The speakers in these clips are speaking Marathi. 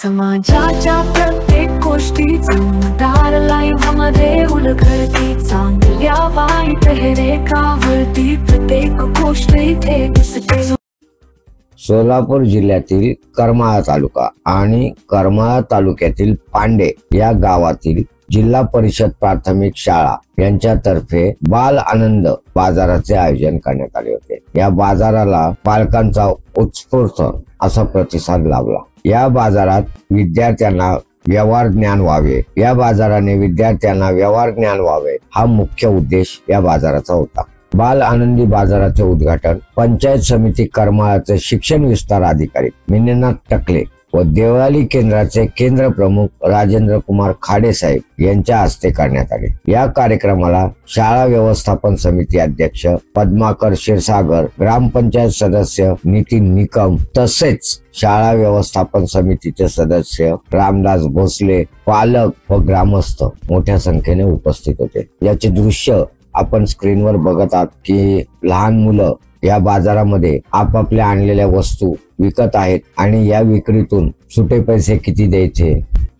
समाजाच्या प्रत्येक गोष्टीचा दार लाईव्ह मध्ये उलगडती, चांगल्या वाईट रेखावरती प्रत्येक गोष्ट इथे दिसते। सोलापूर जिल्ह्यातील करमाळा तालुका आणि करमाळा तालुक्यातील पांडे या गावातील जिल्हा परिषद प्राथमिक शाळा यांच्यातर्फे बाल आनंद बाजाराचे आयोजन करण्यात आले होते। या बाजाराला पालकांचा उत्स्फूर्त असा प्रतिसाद लाभला। या बाजारात विद्यार्थ्यांना व्यवहार ज्ञान व्हावे, या बाजाराने विद्यार्थ्यांना व्यवहार ज्ञान व्हावे हा मुख्य उद्देश या बाजाराचा होता। बाल आनंदी बाजाराचे उद्घाटन पंचायत समिती करमाळाचे शिक्षण विस्तार अधिकारी मिनेनाथ टकले व देवळाली केंद्राचे केंद्र प्रमुख राजेंद्र कुमार खाडे साहेब यांच्या हस्ते करण्यात आले। या कार्यक्रमाला शाळा व्यवस्थापन समिती अध्यक्ष पद्माकर क्षीरसागर, ग्रामपंचायत सदस्य नितीन निकम तसेच शाळा व्यवस्थापन समितीचे सदस्य रामदास भोसले, पालक व ग्रामस्थ मोठ्या संख्येने उपस्थित होते। याचे दृश्य आपण स्क्रीनवर बघत आहात की लहान मुलं या बाजारामध्ये आपापल्या आणलेल्या वस्तू विकत आहेत आणि या विक्रीतून सुटे पैसे किती द्यायचे,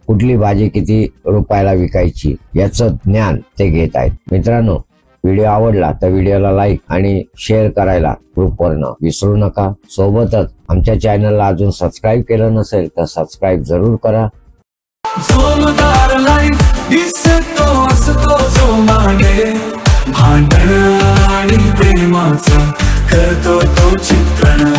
कुठली भाजी किती रुपयाला विकायची याचं ज्ञान ते घेत आहेत। मित्रांनो, व्हिडिओ आवडला तर व्हिडिओला लाईक आणि शेअर करायला ग्रुपवर विसरू नका। सोबतच आमच्या चॅनलला अजून सबस्क्राईब केलं नसेल तर सबस्क्राईब जरूर करा। जोमदार लाईफ दिसतो असतो जो मागे, भांडण आणि प्रेमाचा करतो तो चित्रण।